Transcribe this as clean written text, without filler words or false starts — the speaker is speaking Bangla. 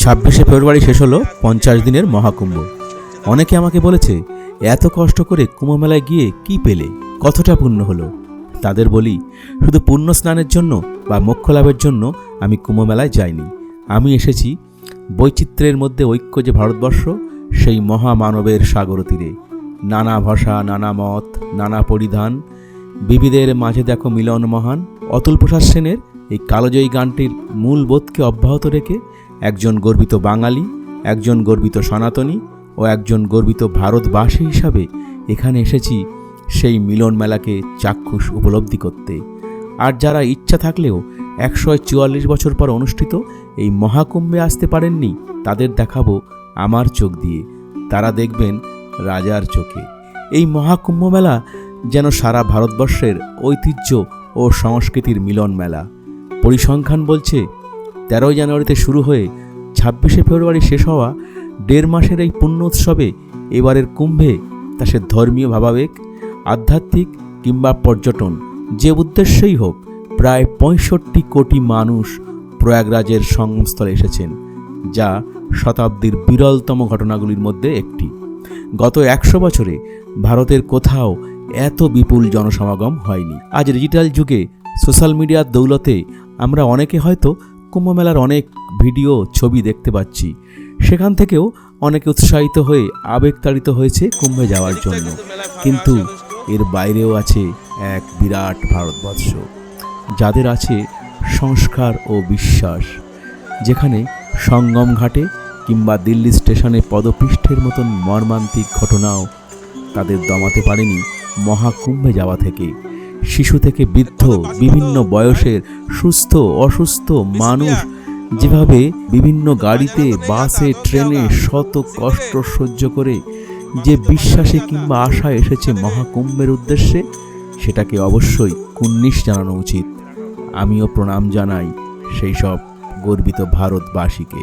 26শে ফেব্রুয়ারি শেষ হলো 50 দিনের মহাকুম্ভ। অনেকে আমাকে বলেছে, এত কষ্ট করে কুম্ভমেলায় গিয়ে কি পেলে, কতটা পুণ্য হলো। তাদের বলি, শুধু পুণ্য স্নানের জন্য বা মোক্ষ লাভের জন্য আমি কুম্ভমেলায় যাইনি। আমি এসেছি বৈচিত্র্যের মধ্যে ঐক্য যে ভারতবর্ষ, সেই মহামানবের সাগর তীরে। নানা ভাষা, নানা মত, নানা পরিধান, বিবিধের মাঝে দেখো মিলন মহান। অতুল প্রসাদ সেনের এই কালজয়ী গানটির মূল বোধকে অব্যাহত রেখে একজন গর্বিত বাঙালি, একজন গর্বিত সনাতনী ও একজন গর্বিত ভারতবাসী হিসাবে এখানে এসেছি সেই মিলন মেলাকে চাক্ষুষ উপলব্ধি করতে। আর যারা ইচ্ছা থাকলেও 144 বছর পর অনুষ্ঠিত এই মহাকুম্ভে আসতে পারেননি, তাদের দেখাবো আমার চোখ দিয়ে, তারা দেখবেন রাজার চোখে। এই মহাকুম্ভ মেলা যেন সারা ভারতবর্ষের ঐতিহ্য ও সংস্কৃতির মিলন মেলা। পরিসংখ্যান বলছে 13 জানুয়ারিতে শুরু হয়ে 26শে ফেব্রুয়ারি শেষ হওয়া 1.5 মাসের এই পুণ্য উৎসবে এবারের কুম্ভে তা সে ধর্মীয় ভাবাবেগ, আধ্যাত্মিক কিংবা পর্যটন, যে উদ্দেশ্যেই হোক, প্রায় 65 কোটি মানুষ প্রয়াগরাজের সঙ্গমস্থলে এসেছেন, যা শতাব্দীর বিরলতম ঘটনাগুলির মধ্যে একটি। গত 100 বছরে ভারতের কোথাও এত বিপুল জনসমাগম হয়নি। আজ ডিজিটাল যুগে সোশ্যাল মিডিয়ার দৌলতে আমরা অনেকে হয়তো কুম্ভমেলার অনেক ভিডিও, ছবি দেখতে পাচ্ছি। সেখান থেকেও অনেকে উৎসাহিত হয়ে আবেগতাড়িত হয়েছে কুম্ভে যাওয়ার জন্য। কিন্তু এর বাইরেও আছে এক বিরাট ভারতবর্ষ, যাদের আছে সংস্কার ও বিশ্বাস, যেখানে সঙ্গম ঘাটে কিংবা দিল্লি স্টেশনে পদপৃষ্ঠের মতন মর্মান্তিক ঘটনাও তাদের দমাতে পারেনি মহাকুম্ভে যাওয়া থেকে। শিশু থেকে বৃদ্ধ, বিভিন্ন বয়সের সুস্থ অসুস্থ মানুষ যেভাবে বিভিন্ন গাড়িতে, বাসে, ট্রেনে শত কষ্ট সহ্য করে যে বিশ্বাসে কিংবা আশায় এসেছে মহাকুম্ভের উদ্দেশ্যে, সেটাকে অবশ্যই কুর্নিশ জানানো উচিত। আমিও প্রণাম জানাই সেই সব গর্বিত ভারতবাসীকে।